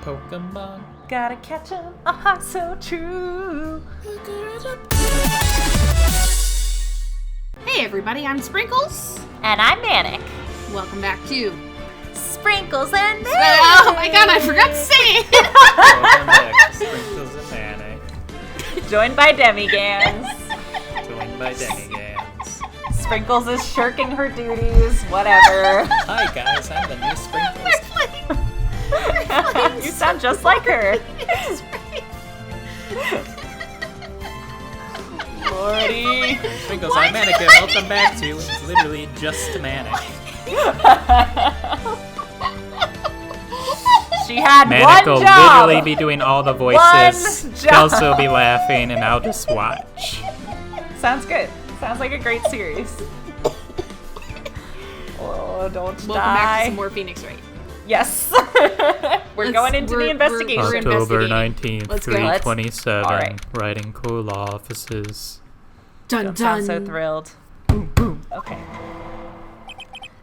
Pokemon. Gotta catch 'em, a heart so true. Hey everybody, I'm Sprinkles. And I'm Manic. Welcome back to Sprinkles and Manic. Oh my god, I forgot to say it. Welcome back to Sprinkles and Manic. Joined by Demiganz. Joined by Demiganz. Sprinkles is shirking her duties, whatever. Hi guys, I'm the new Sprinkles. You sound just like her. Lordy. Sprinkles, I'm Manic and welcome back to It's Literally Just Manic. She had Manic one will job. literally be doing all the voices. One job. Kelsey will be laughing and I'll just watch. Sounds good. Sounds like a great series. Oh, don't Welcome back die. to some more Phoenix Wright. Yes. We're going into the investigation. we're October investigating. 19th, Let's go. 3:27, All right. writing cool offices. Dun Don't sound dun. so thrilled. Boom, boom. Okay.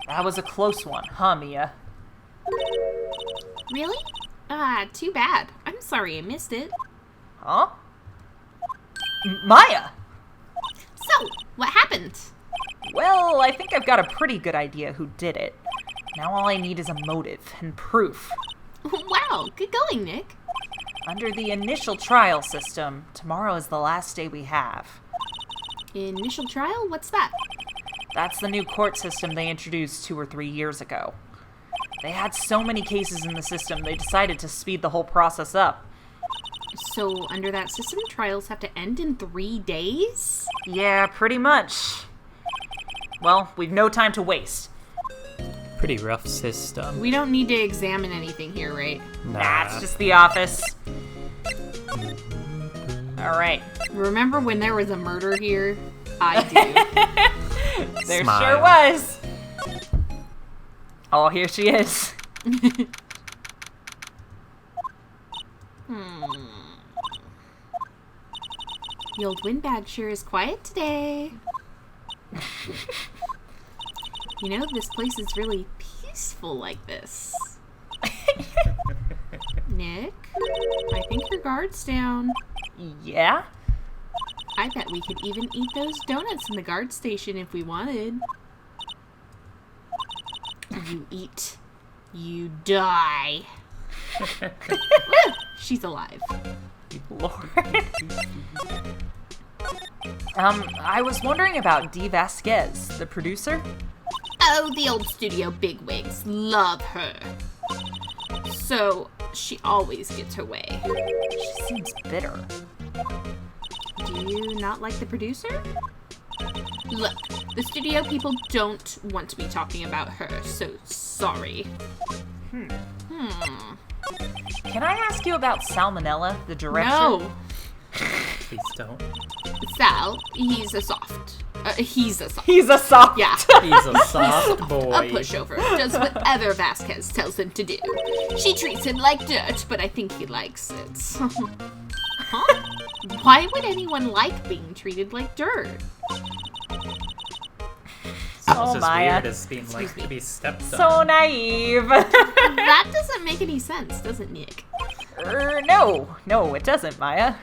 That was a close one, huh, Mia? Really? Too bad. I'm sorry I missed it. Huh? Maya! So, what happened? Well, I think I've got a pretty good idea who did it. Now all I need is a motive and proof. Wow, good going, Nick. Under the initial trial system, tomorrow is the last day we have. Initial trial? What's that? That's the new court system they introduced 2 or 3 years ago. They had so many cases in the system, they decided to speed the whole process up. So, under that system, trials have to end in 3 days? Yeah, pretty much. Well, we've no time to waste. Pretty rough system. We don't need to examine anything here, right? Nah, it's just the office. Alright. Remember when there was a murder here? I do. There Smile. sure was. Oh, here she is. The old windbag sure is quiet today. You know, this place is really peaceful like this. Nick, I think your guard's down. Yeah? I bet we could even eat those donuts in the guard station if we wanted. You eat, you die. Woo, she's alive. Lord. I was wondering about Dee Vasquez, the producer. Oh, the old studio bigwigs love her. So, she always gets her way. She seems bitter. Do you not like the producer? Look, the studio people don't want to be talking about her, so sorry. Can I ask you about Salmonella, the director? No, Please don't. Sal, he's a soft. He's a soft. He's a soft. Yeah. He's a soft boy. A pushover. Does whatever Vasquez tells him to do. She treats him like dirt, but I think he likes it. Huh? Why would anyone like being treated like dirt? Sounds as Maya. weird as being like to be stepped So on. naive. That doesn't make any sense, does it, Nick? No, it doesn't, Maya.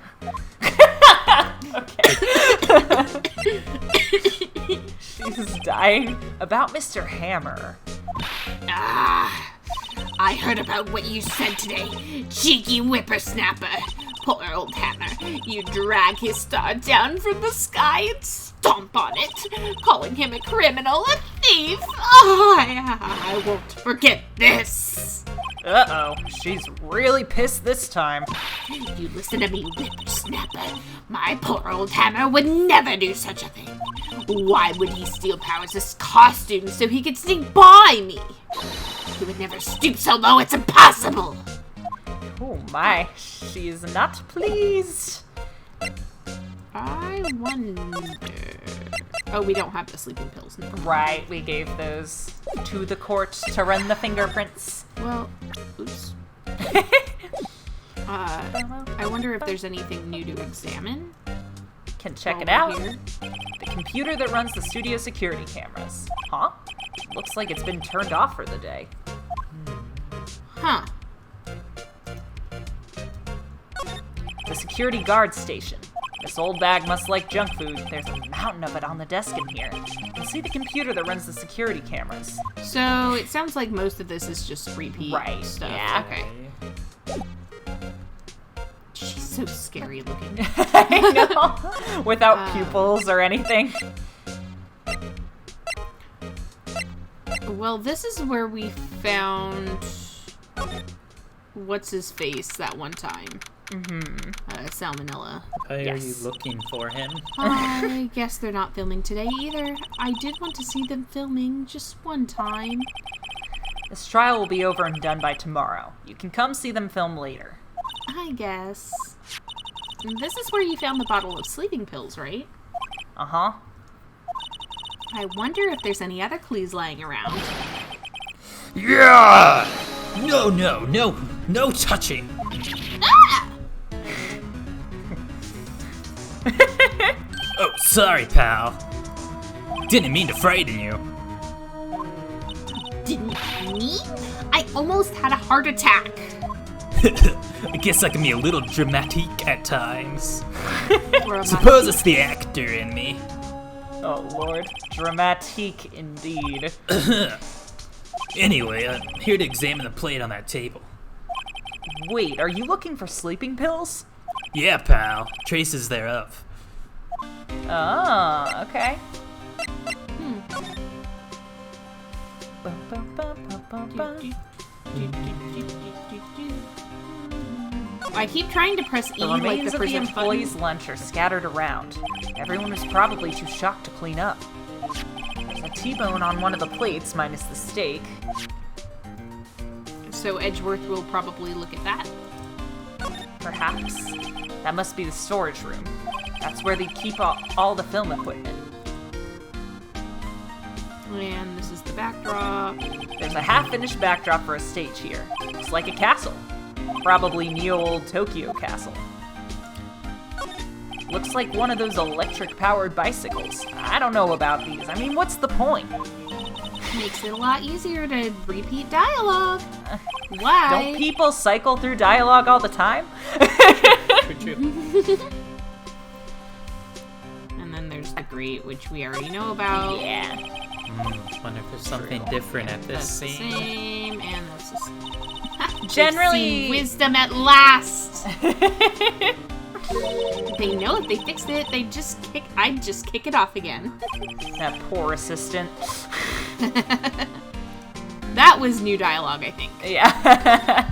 Okay. She's dying. About Mr. Hammer. Ah, I heard about what you said today, cheeky whippersnapper. Poor old Hammer. You drag his star down from the sky and stomp on it, calling him a criminal, a thief. Oh, I won't forget this. Uh-oh, she's really pissed this time. You listen to me, whippersnapper. My poor old Hammer would never do such a thing. Why would he steal Powers' costume so he could sneak by me? He would never stoop so low, it's impossible. Oh my, she's not pleased. I wonder... Oh, we don't have the sleeping pills. No. Right, we gave those to the court to run the fingerprints. Well, oops. I wonder if there's anything new to examine. Can check while it we're out. here. The computer that runs the studio security cameras. Huh? Looks like it's been turned off for the day. Huh. The security guard station. This old bag must like junk food. There's a mountain of it on the desk in here. You can see the computer that runs the security cameras. So it sounds like most of this is just repeat stuff. Yeah. Okay. She's so scary looking. I know. Without pupils or anything. Well, this is where we found what's his face that one time. Salmonella. Why are you looking for him? I guess they're not filming today either. I did want to see them filming just one time. This trial will be over and done by tomorrow. You can come see them film later. I guess. This is where you found the bottle of sleeping pills, right? Uh-huh. I wonder if there's any other clues lying around. Yeah! No touching. Ah! Oh, sorry, pal. Didn't mean to frighten you. Didn't mean? I almost had a heart attack. I guess I can be a little dramatic at times. Dramatic. Suppose it's the actor in me. Oh, Lord. Dramatique indeed. Anyway, I'm here to examine the plate on that table. Wait, are you looking for sleeping pills? Yeah, pal. Traces thereof. Oh, okay. I keep trying to press E The like remains the of the present employees' lunch are scattered around. Everyone was probably too shocked to clean up. There's a T-bone on one of the plates, minus the steak. button. So Edgeworth will probably look at that. Perhaps. That must be the storage room. That's where they keep all the film equipment. And this is the backdrop. There's a half-finished backdrop for a stage here. Looks like a castle. Probably neo-old Tokyo castle. Looks like one of those electric-powered bicycles. I don't know about these. I mean, what's the point? Makes it a lot easier to repeat dialogue. Why? Don't people cycle through dialogue all the time? True. And then there's the grate, which we already know about. Yeah. Wonder if there's something different at this That's the scene. same, and this is... Generally... They've seen wisdom at last! They know if they fixed it, I'd just kick it off again. That poor assistant. That was new dialogue, I think. Yeah.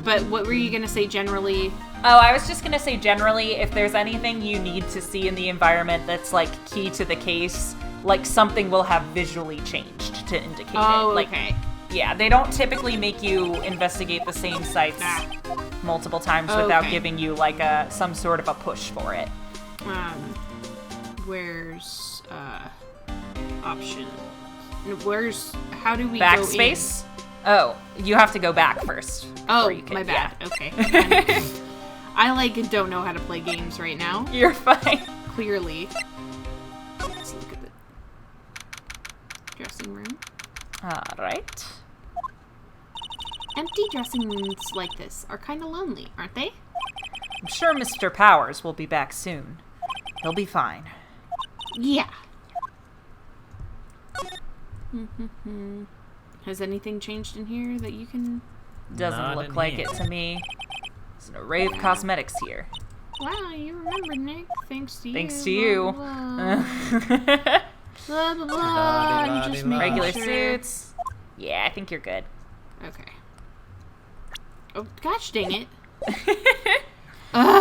But what were you gonna say generally? Oh, I was just gonna say generally, if there's anything you need to see in the environment that's, like, key to the case, like, something will have visually changed to indicate it. Like, okay. yeah, they don't typically make you investigate the same sites multiple times without giving you, like, some sort of a push for it. Where's, option? How do we Backspace? go in? Oh, you have to go back first. Oh, you can, my bad. yeah. Okay. I, don't know how to play games right now. You're fine. Clearly. Let's look at the dressing room. Alright. Empty dressing rooms like this are kind of lonely, aren't they? I'm sure Mr. Powers will be back soon. He'll be fine. Yeah. Has anything changed in here that you can... Doesn't Not look in like here. it to me. There's an array of cosmetics here. Wow, you remember, Nick. Thanks to you. Thanks to you. Blah, blah, blah, blah. I'm just making Regular sure. suits. Yeah, I think you're good. Okay. Oh, gosh dang it. Ugh.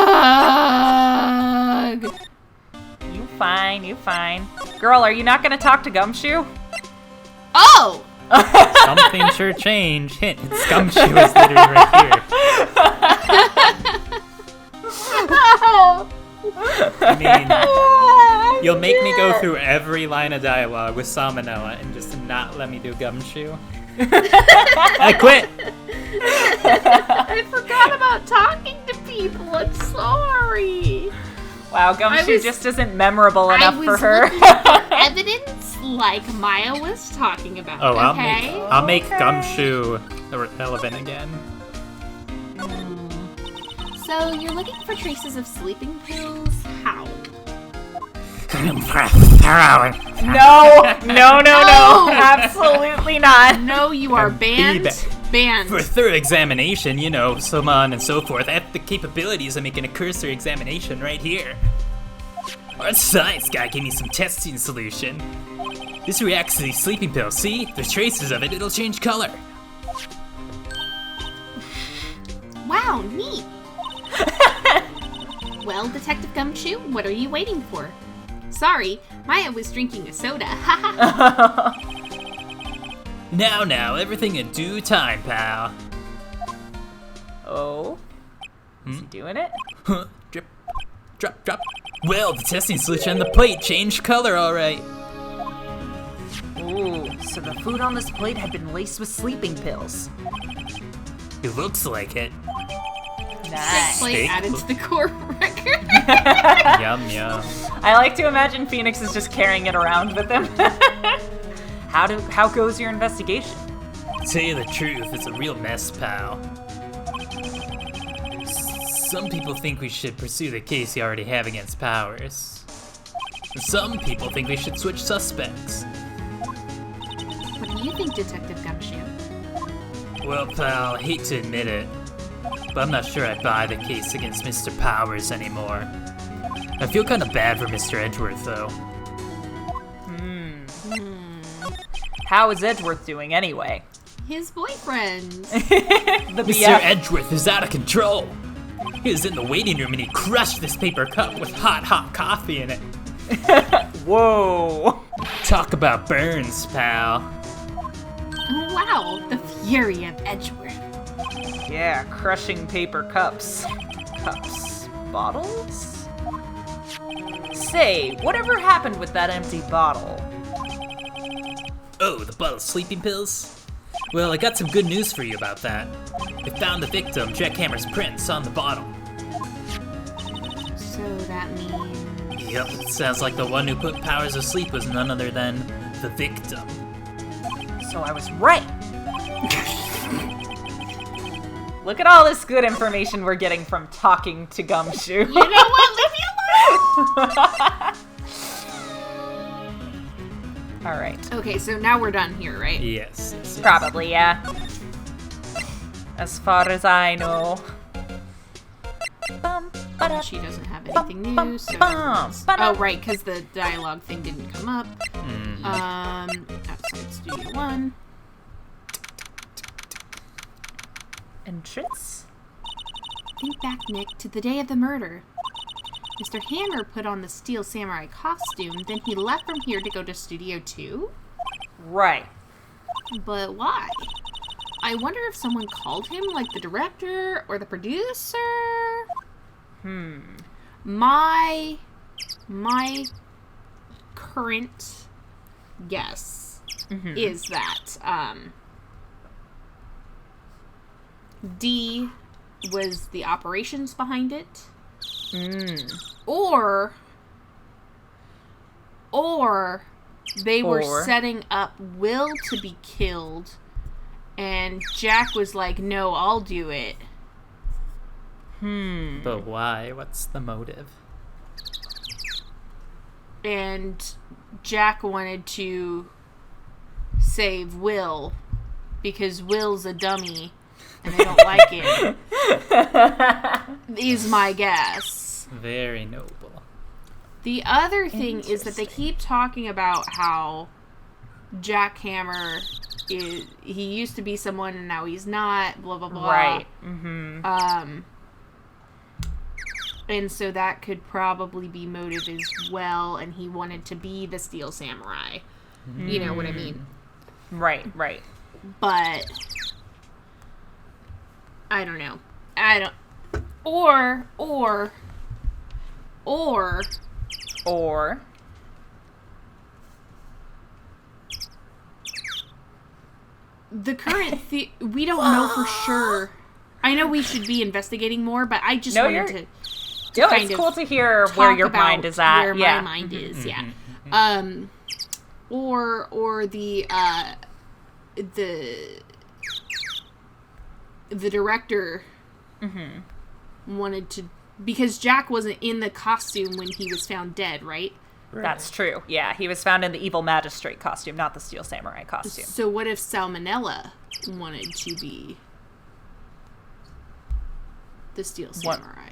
You fine, you fine. Girl, are you not gonna talk to Gumshoe? Oh! Something sure changed. Hint, it's Gumshoe is literally right here. I mean, you'll make me go through every line of dialogue with Salmonella and just not let me do Gumshoe. I quit! I forgot about talking to people. I'm sorry. Wow, Gumshoe just isn't memorable enough for her. Evidence like Maya was talking about. Oh, okay? I'll make Gumshoe relevant again. So, you're looking for traces of sleeping pills? How? No, absolutely not. No, you are banned. Banned. For thorough examination, so on and so forth. I have the capabilities of making a cursory examination right here. Our science guy gave me some testing solution. This reacts to these sleeping pills. See? There's traces of it. It'll change color. Wow, neat. Well, Detective Gumshoe, what are you waiting for? Sorry, Maya was drinking a soda. Now, everything in due time, pal. Oh? Is he doing it? Huh? Drip, drop. Well, the testing solution on the plate changed color, all right. Ooh, so the food on this plate had been laced with sleeping pills. It looks like it. Nice. Plate Steak. added to the core record. Yum. I like to imagine Phoenix is just carrying it around with him. How goes your investigation? To tell you the truth, it's a real mess, pal. Some people think we should pursue the case you already have against Powers. Some people think we should switch suspects. What do you think, Detective Gumshoe? Well, pal, I hate to admit it, but I'm not sure I buy the case against Mr. Powers anymore. I feel kind of bad for Mr. Edgeworth, though. How is Edgeworth doing anyway? His boyfriend. The Mr. BF. Edgeworth is out of control. He was in the waiting room and he crushed this paper cup with hot coffee in it. Whoa. Talk about burns, pal. Wow, the fury of Edgeworth. Yeah, crushing paper cups. Bottles? Say, whatever happened with that empty bottle? Oh, the bottle of sleeping pills? Well, I got some good news for you about that. They found the victim, Jack Hammer's prints, on the bottle. So that means... Yep, it sounds like the one who put Powers asleep was none other than the victim. So I was right. Look at all this good information we're getting from talking to Gumshoe. You know what? Leave me alone! All right. Okay, so now we're done here, right? Yes. Probably, yeah. As far as I know. She doesn't have anything new, so... Oh, right, because the dialogue thing didn't come up. Outside Studio 1. Entrance? Think back, Nick, to the day of the murder. Mr. Hammer put on the Steel Samurai costume, then he left from here to go to Studio 2? Right. But why? I wonder if someone called him, like the director or the producer? My current guess is that D was the operations behind it. Or they were setting up Will to be killed, and Jack was like, no, I'll do it. But why? What's the motive? And Jack wanted to save Will because Will's a dummy and they don't like him. Is my guess. Very noble. The other thing is that they keep talking about how Jack Hammer he used to be someone and now he's not, blah blah blah. Right. And so that could probably be motive as well, and he wanted to be the Steel Samurai. You know what I mean? Right. But I don't know. Or the current we don't know for sure. I know we should be investigating more, but I just wanted to it's cool to hear where your mind is at. Where my mind is, yeah. Or the director wanted to... Because Jack wasn't in the costume when he was found dead, right? That's true. Yeah, he was found in the evil magistrate costume, not the Steel Samurai costume. So what if Salmonella wanted to be the Steel Samurai?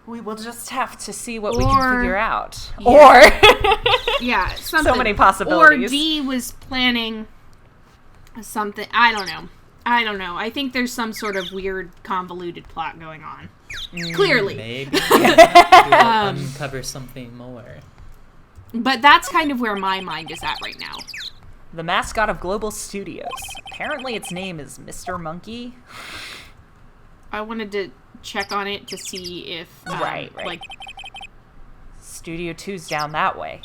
We will just have to see what we can figure out. Yeah. Or... Yeah, something. So many possibilities. Or D was planning something. I don't know. I think there's some sort of weird, convoluted plot going on. Clearly. Maybe. We'll uncover something more. But that's kind of where my mind is at right now. The mascot of Global Studios. Apparently its name is Mr. Monkey. I wanted to check on it to see if... Right. Like, Studio 2's down that way.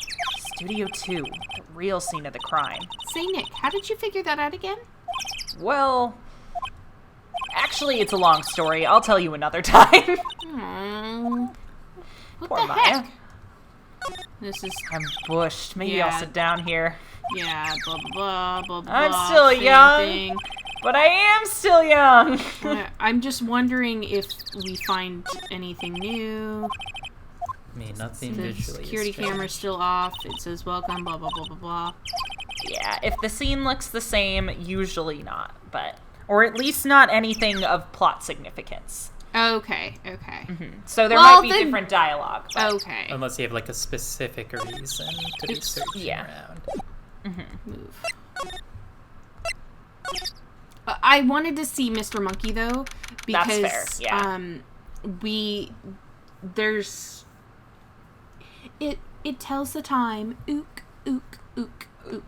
Studio 2, the real scene of the crime. say, Nick, how did you figure that out again? Well, actually, it's a long story. I'll tell you another time. What Poor the Maya. heck? This is... I'm bushed. Maybe Yeah. I'll sit down here. Yeah, blah, blah, blah, blah, I'm blah, still same young. thing. But I am still young. I'm just wondering if we find anything new. I mean, nothing The visually. security is strange. camera's still off. It says welcome, blah, blah, blah, blah, blah. Yeah, if the scene looks the same, usually not. But, or at least not anything of plot significance. Okay. So there Well, might be then- different dialogue. But Okay. Unless you have like a specific reason to be searching Yeah. Mm-hmm. around. Move. I wanted to see Mr. Monkey though, because That's fair, yeah. there's it tells the time. Ook, ook, ook, ook.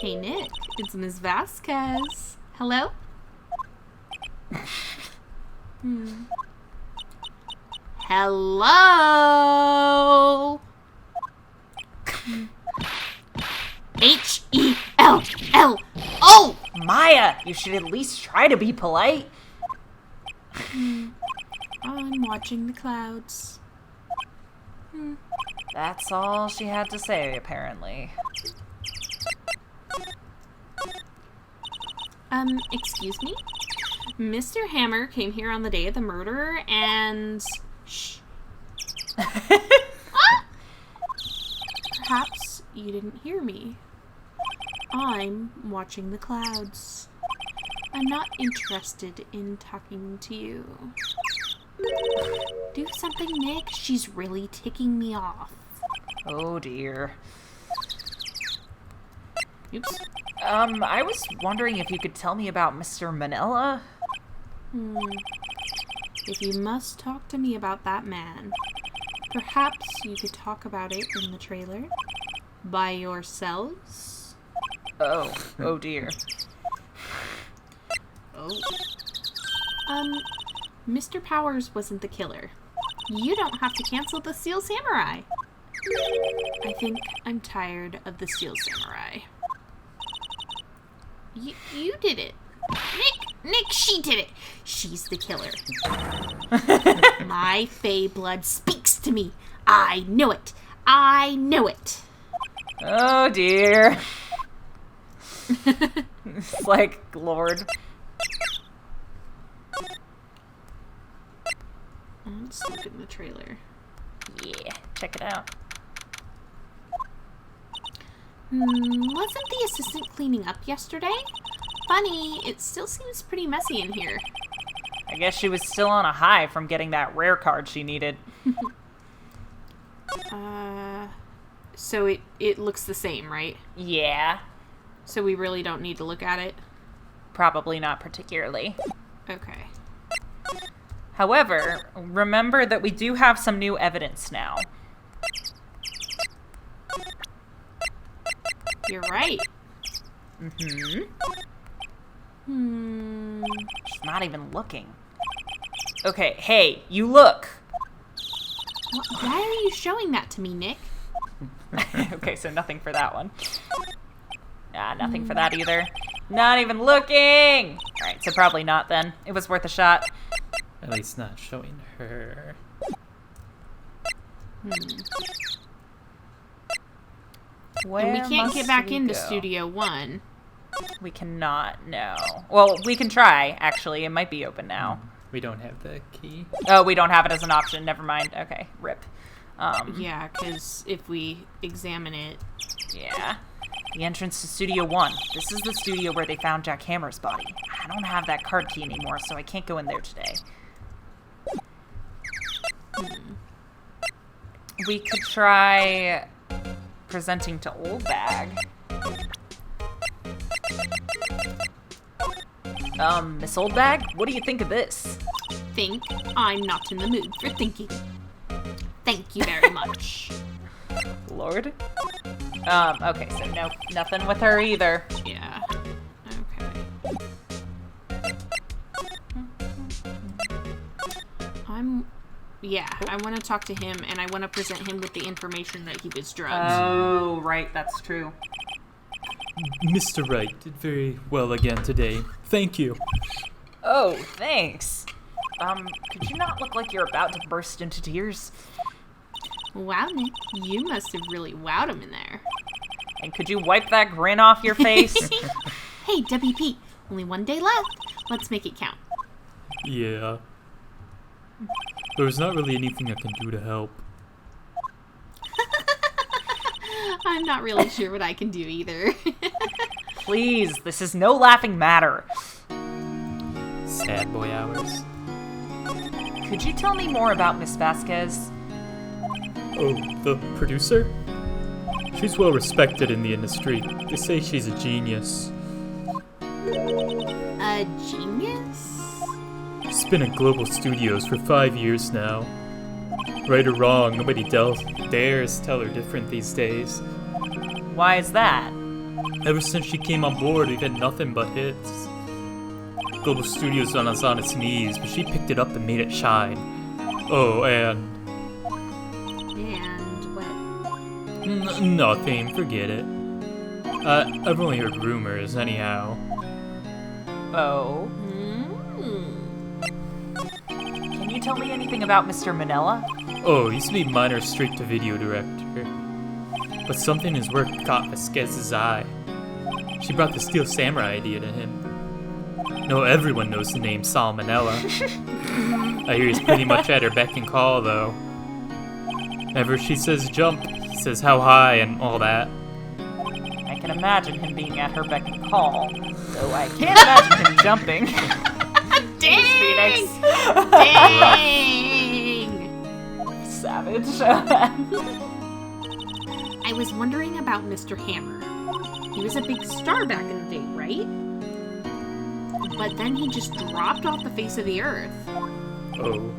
Hey Nick, it's Ms. Vasquez. Hello? Hello? H-E-L-L-O! Maya, you should at least try to be polite. I'm watching the clouds. That's all she had to say, apparently. Excuse me? Mr. Hammer came here on the day of the murder and... Shh. Perhaps you didn't hear me. I'm watching the clouds. I'm not interested in talking to you. Do something, Nick. She's really ticking me off. Oh dear. Oops. I was wondering if you could tell me about Mr. Manila? If you must talk to me about that man, perhaps you could talk about it in the trailer? By yourselves? Oh dear. Oh. Mr. Powers wasn't the killer. You don't have to cancel the Steel Samurai. I think I'm tired of the Steel Samurai. You did it. Nick, she did it. She's the killer. My Fey blood speaks to me. I know it. Oh dear. It's like, Lord. Let's look in the trailer. Yeah, check it out. Wasn't the assistant cleaning up yesterday? Funny, it still seems pretty messy in here. I guess she was still on a high from getting that rare card she needed. So it looks the same, right? Yeah, So we really don't need to look at it? probably not particularly. Okay. However, remember that we do have some new evidence now. You're right. She's not even looking. Okay, hey, you look! Why are you showing that to me, Nick? Okay, so nothing for that one. Nothing for that either. Not even looking! Alright, so probably not then. It was worth a shot. At least not showing her. Where And we can't must get back we into go? Studio 1. We cannot, no. Well, we can try, actually. It might be open now. We don't have the key. Oh, we don't have it as an option. Never mind. Okay, rip. Yeah, because if we examine it... Yeah. The entrance to Studio 1. This is the studio where they found Jack Hammer's body. I don't have that card key anymore, so I can't go in there today. We could try presenting to Old Bag. Miss Old Bag, what do you think of this? Think I'm not in the mood for thinking. Thank you very much. Lord? Okay, so no, nothing with her either. Yeah. Okay. Yeah, I want to talk to him, and I want to present him with the information that he was drugged. Oh, right, that's true. Mr. Wright did very well again today. Thank you. Oh, thanks. Could you not look like you're about to burst into tears? Wow, Nick, you must have really wowed him in there. And could you wipe that grin off your face? Hey, WP, only one day left. Let's make it count. Yeah. There's not really anything I can do to help. I'm not really sure what I can do either. Please, this is no laughing matter. Sad boy hours. Could you tell me more about Miss Vasquez? Oh, the producer? She's well respected in the industry. They say she's a genius. A genius? She's been at Global Studios for 5 years now. Right or wrong, nobody dares tell her different these days. Why is that? Ever since she came on board, we've had nothing but hits. Global Studios on us on its knees, but she picked it up and made it shine. Oh, and... And what? Nothing, forget it. I've only heard rumors, anyhow. Oh. Can you tell me anything about Mr. Manila? Oh, he used to be minor straight-to-video director. But something in his work caught Vasquez's eye. She brought the Steel Samurai idea to him. No, everyone knows the name Salmonella. I hear he's pretty much at her beck and call, though. Whenever she says jump, he says how high and all that. I can imagine him being at her beck and call, though I can't imagine him jumping. Dang! Phoenix. Dang! Savage. I was wondering about Mr. Hammer. He was a big star back in the day, right? But then he just dropped off the face of the earth. Oh.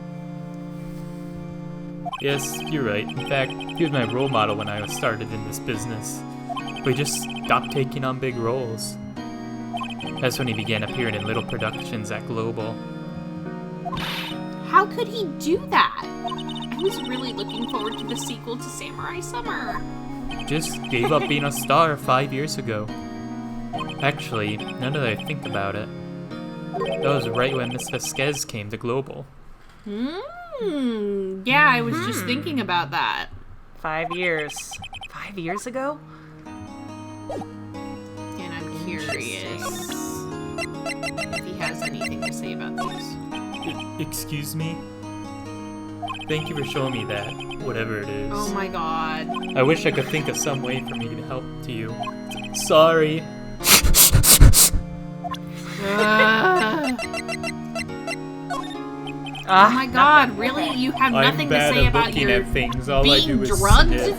Yes, you're right. In fact, he was my role model when I started in this business. But he just stopped taking on big roles. That's when he began appearing in little productions at Global. How could he do that? I was really looking forward to the sequel to Samurai Summer. Just gave up being a star 5 years ago. Actually, now that I think about it, that was right when Miss Vasquez came to Global. Yeah, I was just thinking about that. 5 years. 5 years ago? And I'm curious if he has anything to say about these. Excuse me? Thank you for showing me that, whatever it is. Oh my god. I wish I could think of some way for me to help to you. Sorry. Oh my god, really? You have nothing I'm to bad say at about looking your at things. All I being do is drugged? sniff.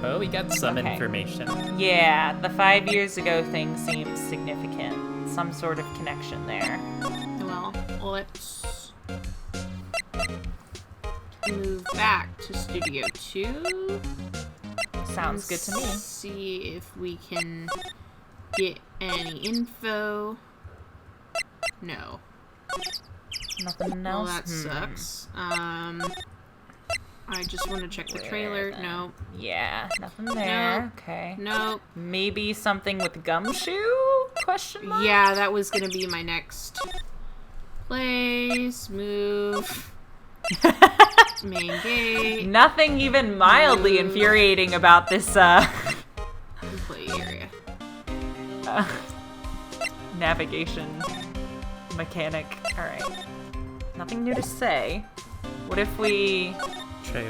Well, we got some Okay. information. Yeah, the 5 years ago thing seems significant. Some sort of connection there. Well, let's move back to Studio 2. Sounds good to me. See if we can get any info. No. Nothing Well, else? that sucks. I just want to check the trailer. No. Yeah, nothing there. No. Okay. Nope. Maybe something with gumshoe? Question mark? Yeah, that was gonna be my next place. Move. Main gate. Nothing even mildly infuriating about this, Play area. navigation mechanic. Alright. Nothing new to say. What if we...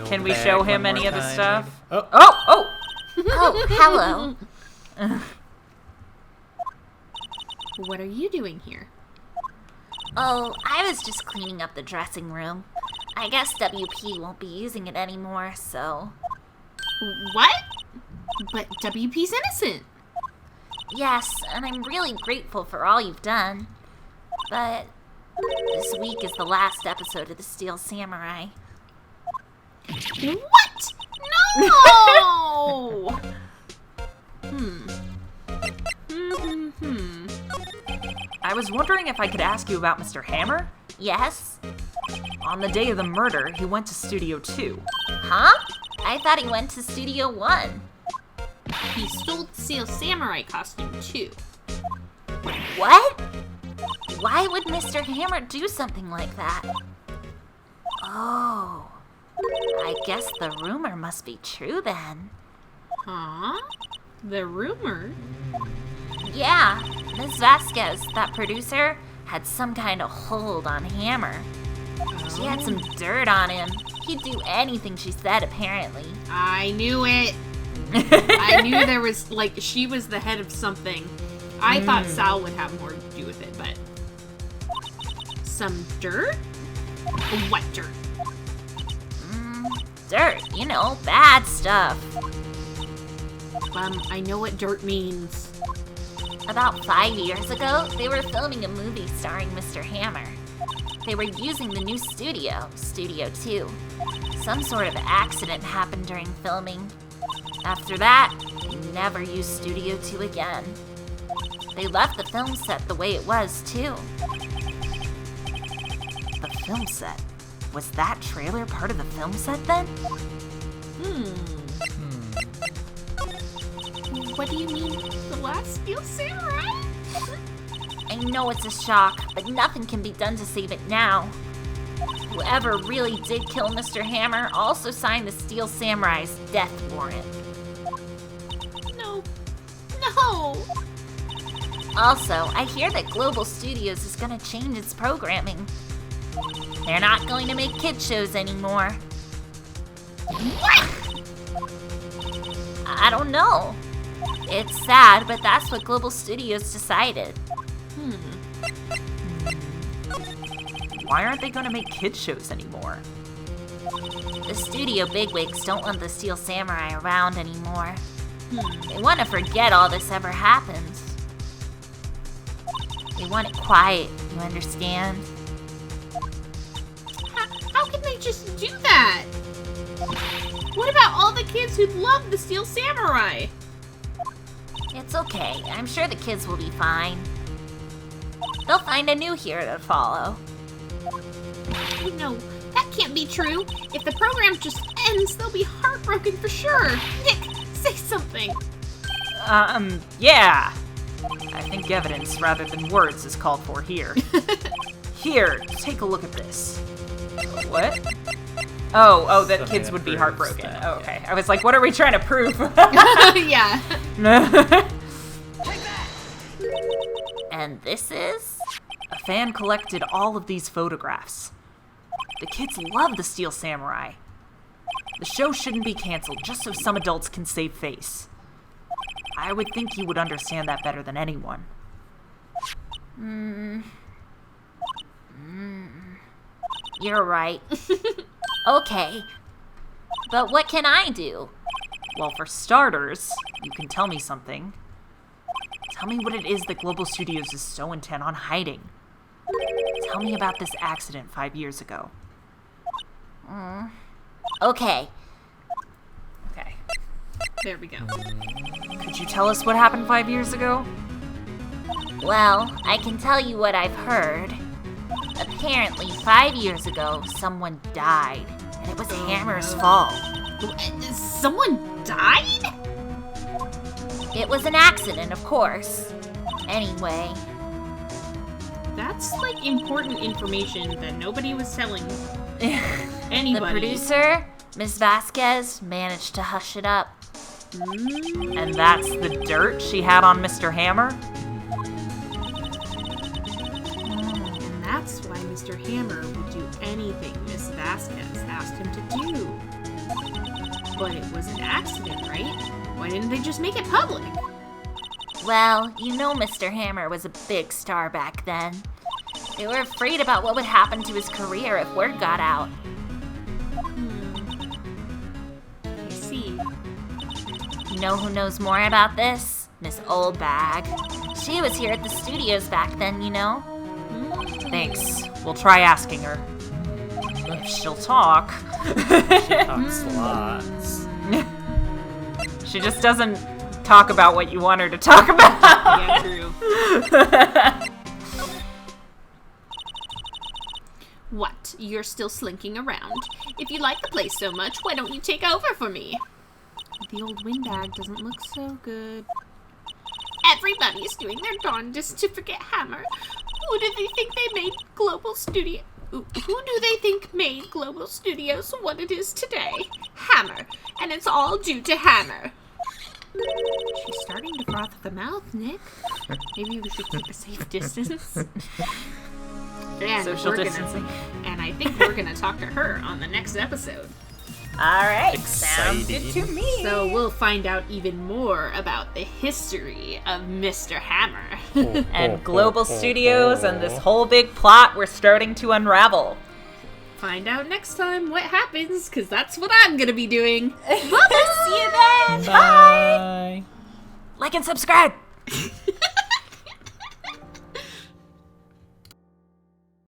Can we show him any of the stuff? Maybe. Oh! Oh, hello. What are you doing here? Oh, I was just cleaning up the dressing room. I guess WP won't be using it anymore, so... What? But WP's innocent. Yes, and I'm really grateful for all you've done. But this week is the last episode of The Steel Samurai. What? No! I was wondering if I could ask you about Mr. Hammer? Yes? On the day of the murder, he went to Studio 2. Huh? I thought he went to Studio 1. He stole the Steel Samurai costume, too. What? Why would Mr. Hammer do something like that? Oh, I guess the rumor must be true then. Huh? The rumor? Yeah, Ms. Vasquez, that producer, had some kind of hold on Hammer. She had some dirt on him. He'd do anything she said, apparently. I knew it. I knew there was, like, she was the head of something. I thought Sal would have more to do with it, but... Some dirt? What dirt? Dirt, you know, bad stuff. I know what dirt means. About 5 years ago, they were filming a movie starring Mr. Hammer. They were using the new studio, Studio 2. Some sort of accident happened during filming. After that, they never used Studio 2 again. They left the film set the way it was, too. The film set? Was that trailer part of the film set then? What do you mean, the last Steel Samurai? I know it's a shock, but nothing can be done to save it now. Whoever really did kill Mr. Hammer also signed the Steel Samurai's death warrant. No. Also, I hear that Global Studios is gonna change its programming. They're not going to make kid shows anymore. What? I don't know. It's sad, but that's what Global Studios decided. Why aren't they gonna make kids shows anymore? The studio bigwigs don't want the Steel Samurai around anymore. They want to forget all this ever happened. They want it quiet, you understand? How can they just do that? What about all the kids who love the Steel Samurai? It's okay. I'm sure the kids will be fine. They'll find a new hero to follow. No, that can't be true. If the program just ends, they'll be heartbroken for sure. Nick, say something. Yeah. I think evidence rather than words is called for here. Here, take a look at this. What? Oh, that Something kids that would be proves heartbroken. that, Oh, okay. I was like, what are we trying to prove? Yeah. And this is? A fan collected all of these photographs. The kids love the Steel Samurai. The show shouldn't be canceled just so some adults can save face. I would think you would understand that better than anyone. You're right. Okay. But what can I do? Well, for starters, you can tell me something. Tell me what it is that Global Studios is so intent on hiding. Tell me about this accident 5 years ago. Okay. Okay. There we go. Could you tell us what happened 5 years ago? Well, I can tell you what I've heard. Apparently, 5 years ago, someone died, and it was Hammer's fault. Someone died? It was an accident, of course. Anyway, That's like important information that nobody was telling Anybody. The producer, Ms. Vasquez, managed to hush it up. And that's the dirt she had on Mr. Hammer? And that's why Mr. Hammer would do anything Miss Vasquez asked him to do. But it was an accident, right? Why didn't they just make it public? Well, you know Mr. Hammer was a big star back then. They were afraid about what would happen to his career if word got out. I see. You know who knows more about this? Miss Oldbag. She was here at the studios back then, you know? Thanks. We'll try asking her. If she'll talk. Talks lots. She just doesn't talk about what you want her to talk about. Yeah, true. What? You're still slinking around? If you like the place so much, why don't you take over for me? The old windbag doesn't look so good. Everybody's doing their darndest to forget Hammer. Who do they think they made Global Studio? Who do they think made Global Studios what it is today? Hammer. And it's all due to Hammer. She's starting to froth at the mouth, Nick. Maybe we should keep a safe distance. And Social distancing. And I think we're gonna talk to her on the next episode. Alright, sounds good Exciting. to me. So we'll find out even more about the history of Mr. Hammer. And Global Studios and this whole big plot we're starting to unravel. Find out next time what happens, because that's what I'm gonna be doing. See you then! Bye. Like and subscribe!